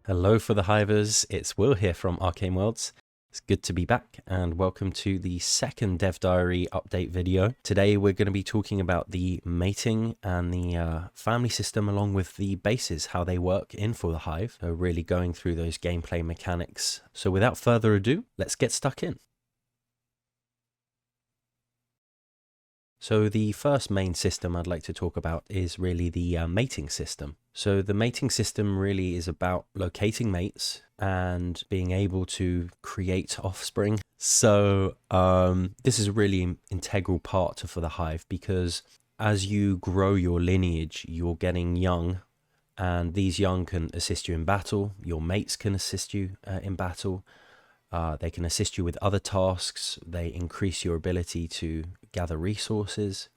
Hello for the Hivers, it's Will here from Arcane Worlds. It's good to be back and welcome to the second Dev Diary update video. Today we're going to be talking about the mating and the family system along with the bases, how they work in ForTheHive. So really going through those gameplay mechanics. So without further ado, let's get stuck in. So the first main system I'd like to talk about is really the mating system. So the mating system really is about locating mates and being able to create offspring. So this is a really integral part for the hive, because as you grow your lineage, you're getting young, and these young can assist you in battle. Your mates can assist you in battle. They can assist you with other tasks. They increase your ability to gather resources.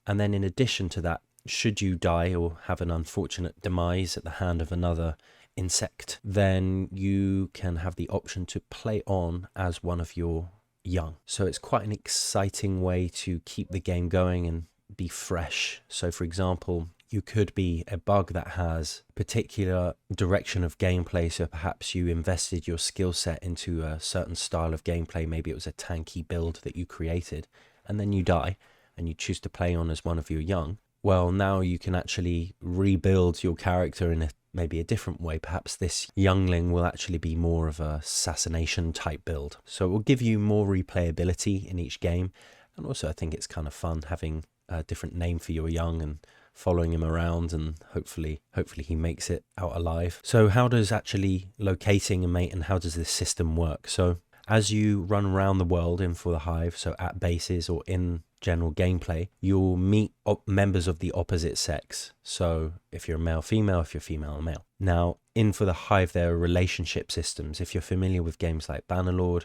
And then in addition to that, should you die or have an unfortunate demise at the hand of another insect, then you can have the option to play on as one of your young. So it's quite an exciting way to keep the game going and be fresh. So for example, you could be a bug that has a particular direction of gameplay. So perhaps you invested your skill set into a certain style of gameplay. Maybe it was a tanky build that you created, and then you die and you choose to play on as one of your young. Well, now you can actually rebuild your character in maybe a different way. Perhaps this youngling will actually be more of a assassination type build. So it will give you more replayability in each game. And also I think it's kind of fun having a different name for your young and following him around, and hopefully he makes it out alive. So how does actually locating a mate and how does this system work? So as you run around the world in ForTheHive, so at bases or in general gameplay, you'll meet members of the opposite sex. So if you're male, female, if you're female or male. Now in ForTheHive, there are relationship systems. If you're familiar with games like Bannerlord,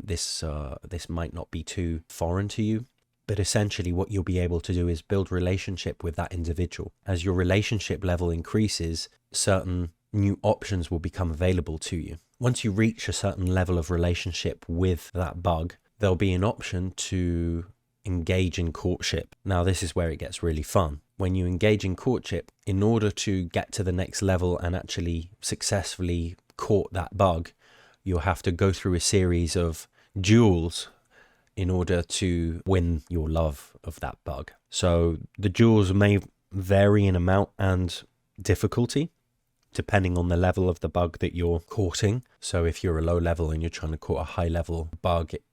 this might not be too foreign to you. But essentially what you'll be able to do is build relationship with that individual. As your relationship level increases, certain new options will become available to you. Once you reach a certain level of relationship with that bug, there'll be an option to engage in courtship. Now this is where it gets really fun. When you engage in courtship, in order to get to the next level and actually successfully court that bug, you'll have to go through a series of duels in order to win your love of that bug. So the duels may vary in amount and difficulty depending on the level of the bug that you're courting. So if you're a low level and you're trying to court a high level bug, it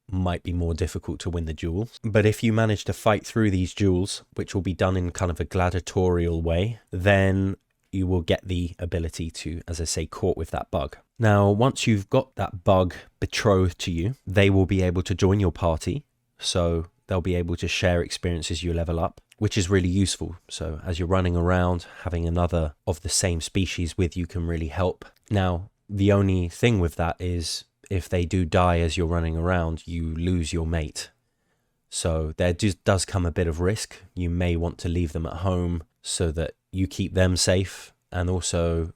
might be more difficult to win the duels. But if you manage to fight through these duels, which will be done in kind of a gladiatorial way, then you will get the ability to, as I say, court with that bug. Now, once you've got that bug betrothed to you, they will be able to join your party. So they'll be able to share experiences you level up, which is really useful. So as you're running around, having another of the same species with you can really help. Now, the only thing with that is if they do die as you're running around, you lose your mate. So there does come a bit of risk. You may want to leave them at home so that you keep them safe, and also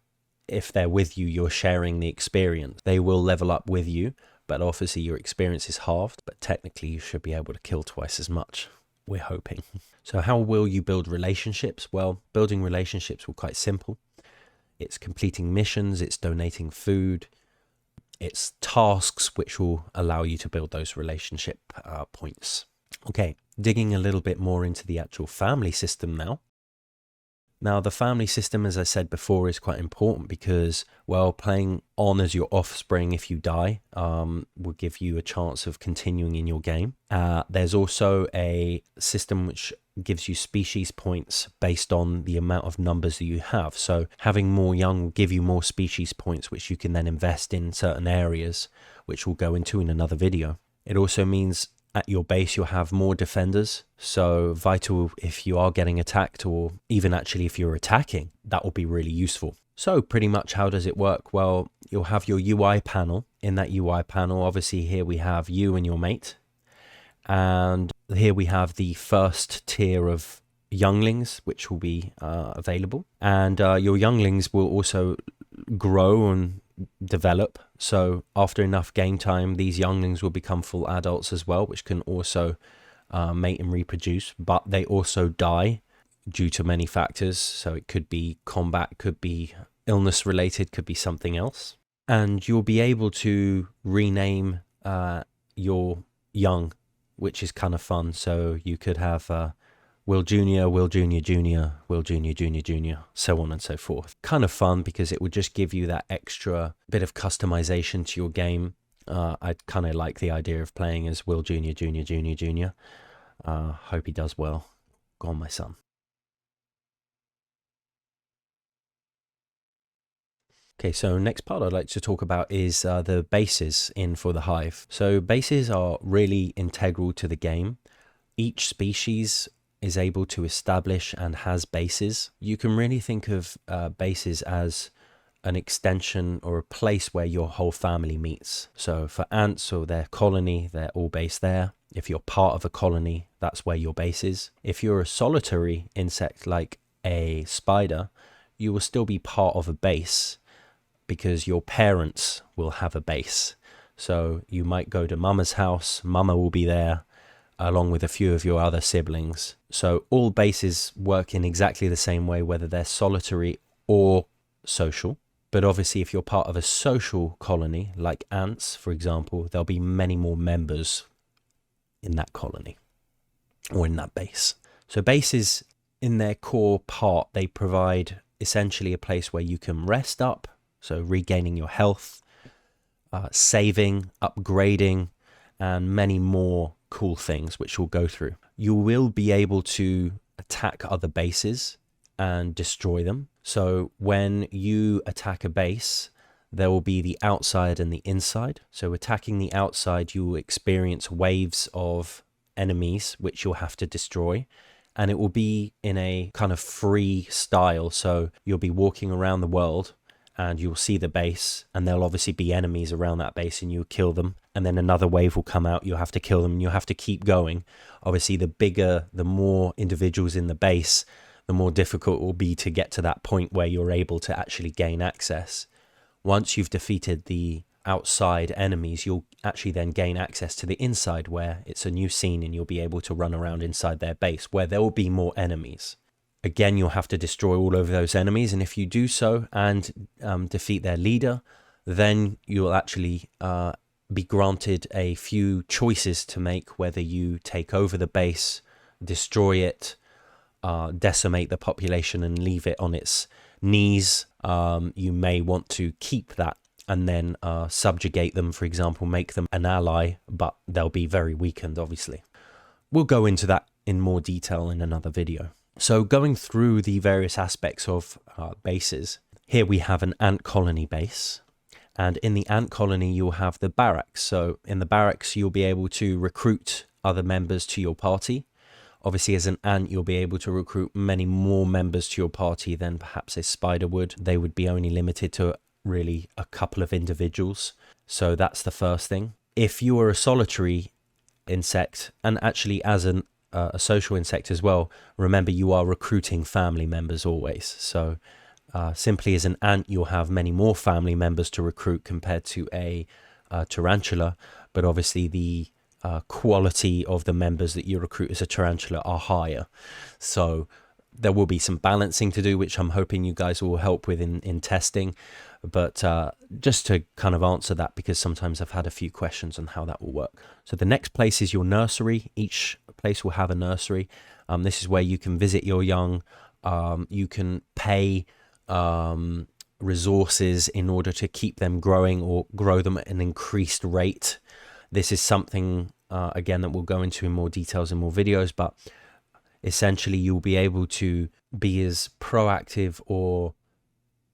if they're with you, you're sharing the experience. They will level up with you, but obviously your experience is halved, but technically you should be able to kill twice as much, we're hoping. So how will you build relationships? Well, building relationships will be quite simple. It's completing missions, it's donating food, it's tasks which will allow you to build those relationship points. Okay, digging a little bit more into the actual family system now. Now, the family system, as I said before, is quite important because, well, playing on as your offspring if you die will give you a chance of continuing in your game. There's also a system which gives you species points based on the amount of numbers that you have. So having more young will give you more species points, which you can then invest in certain areas, which we'll go into in another video. It also means at your base you'll have more defenders, so vital if you are getting attacked, or even actually if you're attacking, that will be really useful. So pretty much how does it work? Well, you'll have your UI panel. In that UI panel, obviously here we have you and your mate, and here we have the first tier of younglings which will be available, and your younglings will also grow and develop. So after enough game time, these younglings will become full adults as well, which can also mate and reproduce, but they also die due to many factors. So it could be combat, could be illness related, could be something else. And you'll be able to rename your young, which is kind of fun. So you could have Will Jr., Will Jr. Jr., Will Jr. Jr. Jr., so on and so forth. Kind of fun because it would just give you that extra bit of customization to your game. I kind of like the idea of playing as Will Jr. Jr. Jr. Jr. Hope he does well. Go on, my son. Okay, so next part I'd like to talk about is the bases in ForTheHive. So bases are really integral to the game. Each species is able to establish and has bases. You can really think of bases as an extension or a place where your whole family meets. So for ants or their colony, they're all based there. If you're part of a colony, that's where your base is. If you're a solitary insect like a spider, you will still be part of a base because your parents will have a base. So you might go to mama's house, mama will be there, along with a few of your other siblings. So all bases work in exactly the same way, whether they're solitary or social. But obviously, if you're part of a social colony, like ants, for example, there'll be many more members in that colony or in that base. So bases, in their core part, they provide essentially a place where you can rest up, so regaining your health, saving, upgrading, and many more cool things which we'll go through. You will be able to attack other bases and destroy them. So when you attack a base, there will be the outside and the inside. So attacking the outside, you will experience waves of enemies which you'll have to destroy, and it will be in a kind of free style. So you'll be walking around the world and you'll see the base, and there'll obviously be enemies around that base, and you'll kill them, and then another wave will come out, you'll have to kill them, and you'll have to keep going. Obviously, the more individuals in the base, the more difficult it will be to get to that point where you're able to actually gain access. Once you've defeated the outside enemies, you'll actually then gain access to the inside, where it's a new scene and you'll be able to run around inside their base, where there will be more enemies. Again, you'll have to destroy all of those enemies, and if you do so and defeat their leader, then you'll actually be granted a few choices to make, whether you take over the base, destroy it, decimate the population and leave it on its knees. You may want to keep that and then subjugate them, for example, make them an ally, but they'll be very weakened, obviously. We'll go into that in more detail in another video. So going through the various aspects of bases, here we have an ant colony base. And in the ant colony, you'll have the barracks. So in the barracks, you'll be able to recruit other members to your party. Obviously, as an ant, you'll be able to recruit many more members to your party than perhaps a spider would. They would be only limited to really a couple of individuals. So that's the first thing. If you are a solitary insect, and actually as a social insect as well, remember you are recruiting family members always. So simply as an ant, you'll have many more family members to recruit compared to a tarantula, but obviously the quality of the members that you recruit as a tarantula are higher. So there will be some balancing to do, which I'm hoping you guys will help with in testing. But just to kind of answer that, because sometimes I've had a few questions on how that will work. So the next place is your nursery. Each place will have a nursery. This is where you can visit your young. You can pay resources in order to keep them growing or grow them at an increased rate. This is something, again, that we'll go into in more details in more videos, but essentially you'll be able to be as proactive or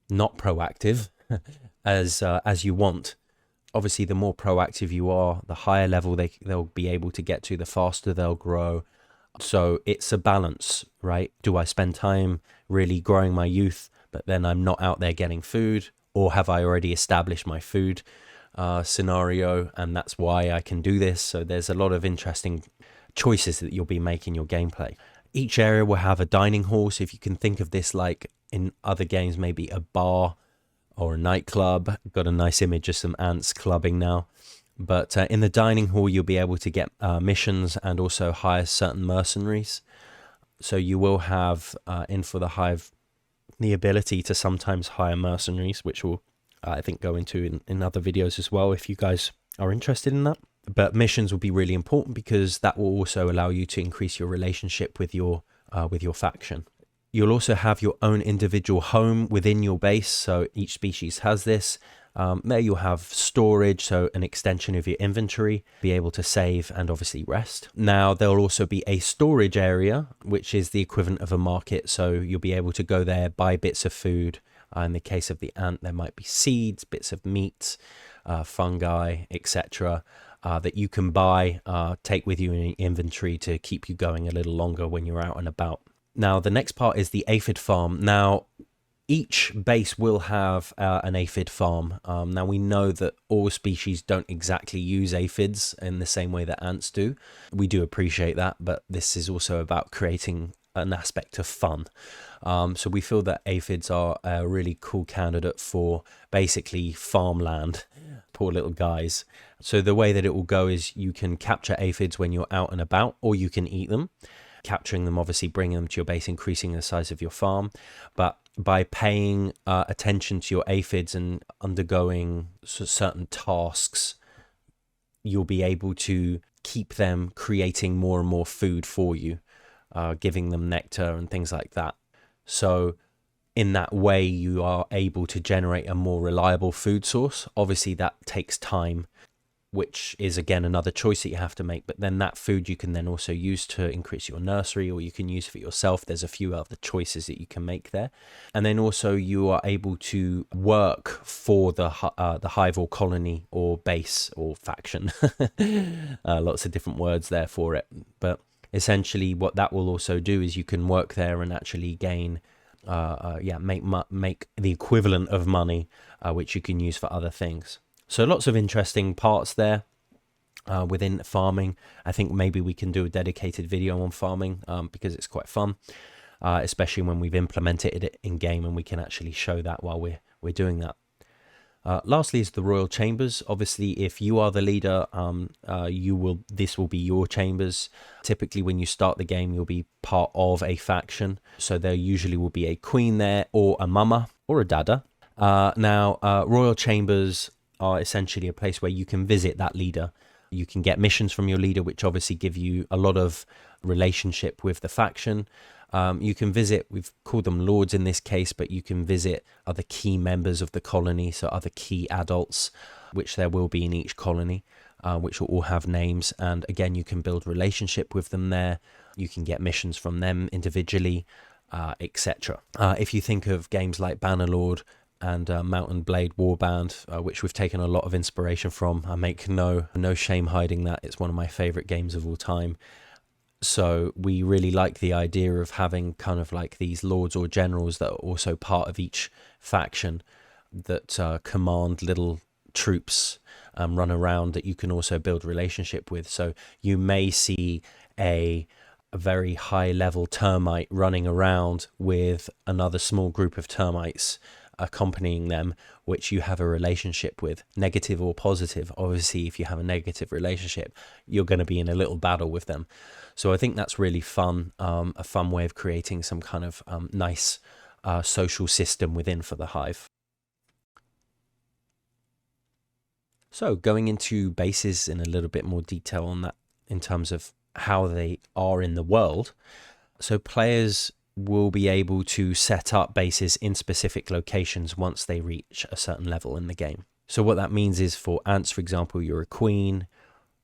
not proactive as you want. Obviously, the more proactive you are, the higher level they'll be able to get to, the faster they'll grow. So it's a balance, right? Do I spend time really growing my youth, but then I'm not out there getting food? Or have I already established my food scenario, and that's why I can do this? So there's a lot of interesting choices that you'll be making your gameplay. Each area will have a dining hall. So if you can think of this like in other games, maybe a bar or a nightclub. Got a nice image of some ants clubbing now. But in the dining hall, you'll be able to get missions and also hire certain mercenaries. So you will have in ForTheHive the ability to sometimes hire mercenaries, which we'll, I think, go into in other videos as well if you guys are interested in that. But missions will be really important because that will also allow you to increase your relationship with your faction. You'll also have your own individual home within your base, so each species has this. There you'll have storage, so an extension of your inventory, be able to save and obviously rest. Now there'll also be a storage area, which is the equivalent of a market, so you'll be able to go there, buy bits of food. In the case of the ant, there might be seeds, bits of meat, fungi, etc. That you can buy, take with you in your inventory to keep you going a little longer when you're out and about. Now, the next part is the aphid farm. Now, each base will have an aphid farm. Now, we know that all species don't exactly use aphids in the same way that ants do. We do appreciate that, but this is also about creating an aspect of fun. So we feel that aphids are a really cool candidate for basically farmland. Poor little guys. So the way that it will go is you can capture aphids when you're out and about, or you can eat them. Capturing them, obviously bringing them to your base, increasing the size of your farm. But by paying attention to your aphids and undergoing certain tasks, you'll be able to keep them creating more and more food for you, giving them nectar and things like that. So in that way, you are able to generate a more reliable food source. Obviously, that takes time, which is, again, another choice that you have to make. But then that food you can then also use to increase your nursery, or you can use for yourself. There's a few other choices that you can make there. And then also you are able to work for the hive or colony or base or faction. Lots of different words there for it. But essentially what that will also do is you can work there and actually gain, make the equivalent of money, which you can use for other things. So lots of interesting parts there within farming. I think maybe we can do a dedicated video on farming because it's quite fun, especially when we've implemented it in game and we can actually show that while we're doing that. Lastly is the royal chambers. Obviously, if you are the leader, this will be your chambers. Typically, when you start the game, you'll be part of a faction. So there usually will be a queen there, or a mama, or a dada. Royal chambers are essentially a place where you can visit that leader. You can get missions from your leader, which obviously give you a lot of relationship with the faction. You can visit, we've called them lords in this case, but you can visit other key members of the colony, so other key adults, which there will be in each colony, which will all have names. And again, you can build relationship with them there. You can get missions from them individually, etc. If you think of games like Bannerlord and Mount and Blade Warband, which we've taken a lot of inspiration from. I make no shame hiding that. It's one of my favorite games of all time. So we really like the idea of having kind of like these lords or generals that are also part of each faction that command little troops, run around, that you can also build relationship with. So you may see a very high level termite running around with another small group of termites accompanying them, which you have a relationship with, negative or positive. Obviously, if you have a negative relationship, you're going to be in a little battle with them. So I think that's really fun, a fun way of creating some kind of nice social system within ForTheHive. So going into bases in a little bit more detail on that in terms of how they are in the world. So players will be able to set up bases in specific locations once they reach a certain level in the game. So what that means is, for ants, for example, you're a queen.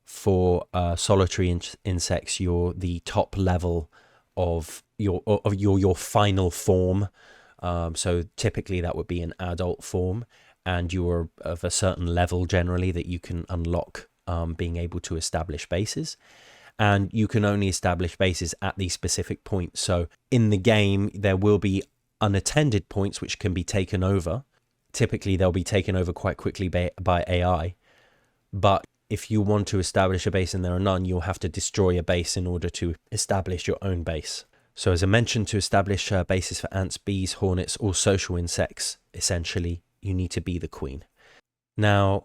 For solitary insects, you're the top level of your final form. So typically that would be an adult form, and you're of a certain level generally that you can unlock, being able to establish bases. And you can only establish bases at these specific points. So in the game, there will be unattended points which can be taken over. Typically, they'll be taken over quite quickly by AI. But if you want to establish a base and there are none, you'll have to destroy a base in order to establish your own base. So as I mentioned, to establish bases for ants, bees, hornets, or social insects, essentially, you need to be the queen. Now,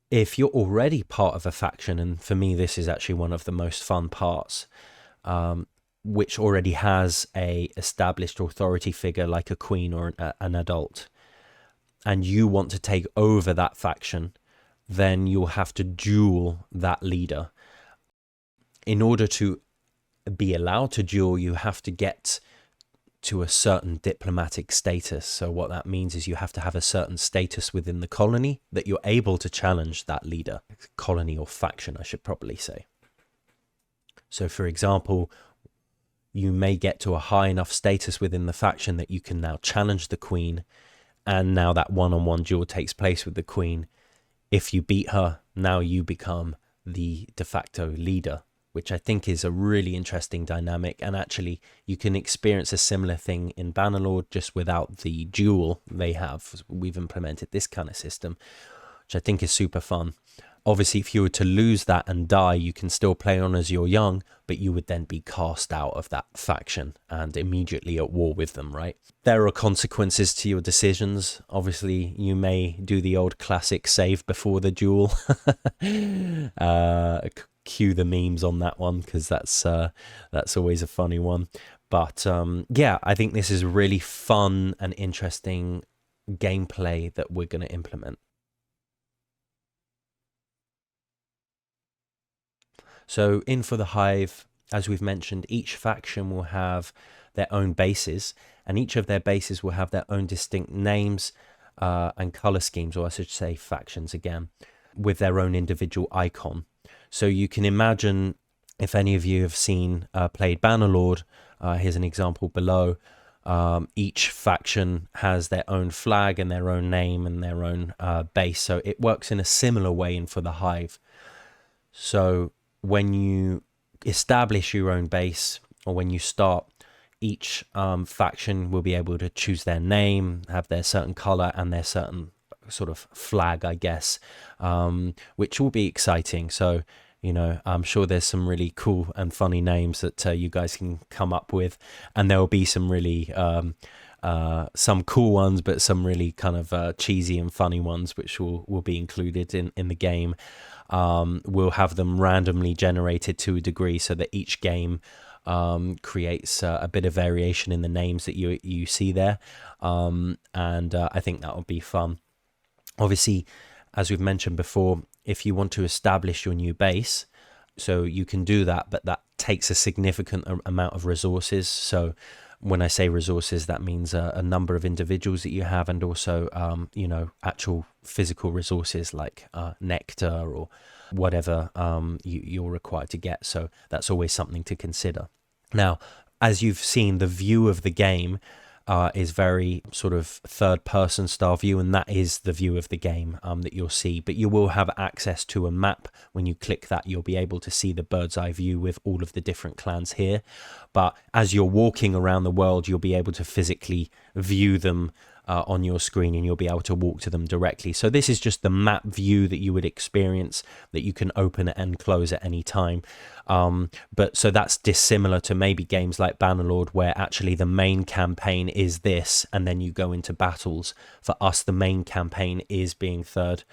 if you're already part of a faction, and for me this is actually one of the most fun parts, which already has a established authority figure like a queen or an adult, and you want to take over that faction, then you'll have to duel that leader. In order to be allowed to duel, you have to get to a certain diplomatic status. So what that means is you have to have a certain status within the colony that you're able to challenge that leader. Colony or faction, I should probably say. So for example, you may get to a high enough status within the faction that you can now challenge the queen, and now that one-on-one duel takes place with the queen. If you beat her, now you become the de facto leader, which I think is a really interesting dynamic. And actually, you can experience a similar thing in Bannerlord, just without the duel they have. We've implemented this kind of system, which I think is super fun. Obviously, if you were to lose that and die, you can still play on as you're young, but you would then be cast out of that faction and immediately at war with them, right? There are consequences to your decisions. Obviously, you may do the old classic save before the duel. Cue the memes on that one, because that's always a funny one. But yeah, I think this is really fun and interesting gameplay that we're going to implement. So in For the Hive, as we've mentioned, each faction will have their own bases, and each of their bases will have their own distinct names and color schemes, or I should say factions again, with their own individual icon. So you can imagine, if any of you have seen played Bannerlord, here's an example below. Each faction has their own flag and their own name and their own base. So it works in a similar way in For the Hive. So when you establish your own base, or when you start, each faction will be able to choose their name, have their certain color and their certain sort of flag, I guess, which will be exciting. So, you know, I'm sure there's some really cool and funny names that you guys can come up with, and there will be some really some cool ones, but some really kind of cheesy and funny ones, which will be included in the game. We'll have them randomly generated to a degree, so that each game creates a bit of variation in the names that you see there, and I think that will be fun. Obviously, as we've mentioned before, if you want to establish your new base, so you can do that, but that takes a significant amount of resources. So when I say resources, that means a number of individuals that you have, and also, you know, actual physical resources like nectar or whatever you're required to get. So that's always something to consider. Now, as you've seen, the view of the game is very sort of third-person style view, and that is the view of the game that you'll see. But you will have access to a map. When you click that, you'll be able to see the bird's eye view with all of the different clans here. But as you're walking around the world, you'll be able to physically view them on your screen, and you'll be able to walk to them directly. So this is just the map view that you would experience, that you can open and close at any time. But so that's dissimilar to maybe games like Bannerlord, where actually the main campaign is this, and then you go into battles. For us, the main campaign is being third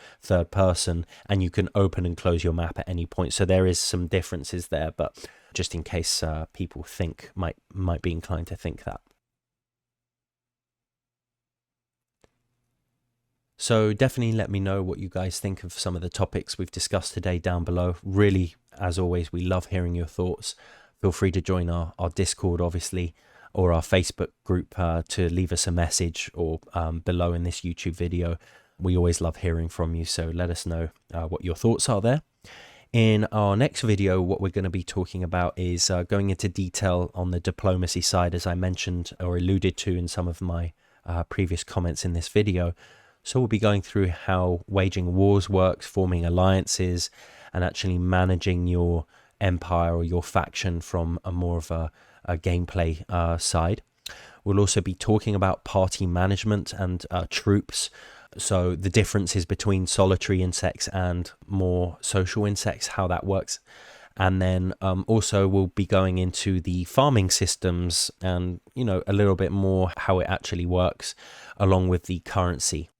person, and you can open and close your map at any point. So there is some differences there, but just in case people might be inclined to think that. So definitely let me know what you guys think of some of the topics we've discussed today down below. Really, as always, we love hearing your thoughts. Feel free to join our Discord, obviously, or our Facebook group to leave us a message, or below in this YouTube video. We always love hearing from you, so let us know what your thoughts are there. In our next video, what we're going to be talking about is going into detail on the diplomacy side, as I mentioned or alluded to in some of my previous comments in this video. So we'll be going through how waging wars works, forming alliances, and actually managing your empire or your faction from a more of a gameplay side. We'll also be talking about party management and troops. So the differences between solitary insects and more social insects, how that works. And then also we'll be going into the farming systems and, you know, a little bit more how it actually works, along with the currency.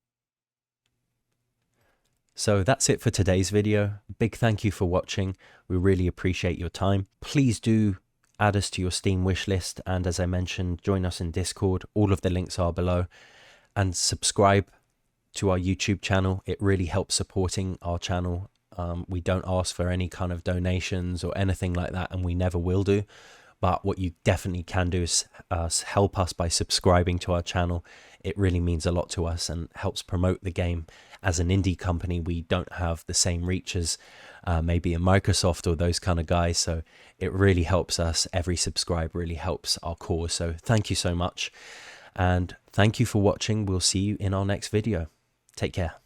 So that's it for today's video. Big thank you for watching. We really appreciate your time. Please do add us to your Steam wishlist, and as I mentioned, join us in Discord. All of the links are below. And subscribe to our YouTube channel. It really helps supporting our channel. We don't ask for any kind of donations or anything like that, and we never will do. But what you definitely can do is help us by subscribing to our channel. It really means a lot to us and helps promote the game. As an indie company, we don't have the same reach as maybe a Microsoft or those kind of guys. So it really helps us. Every subscribe really helps our cause. So thank you so much. And thank you for watching. We'll see you in our next video. Take care.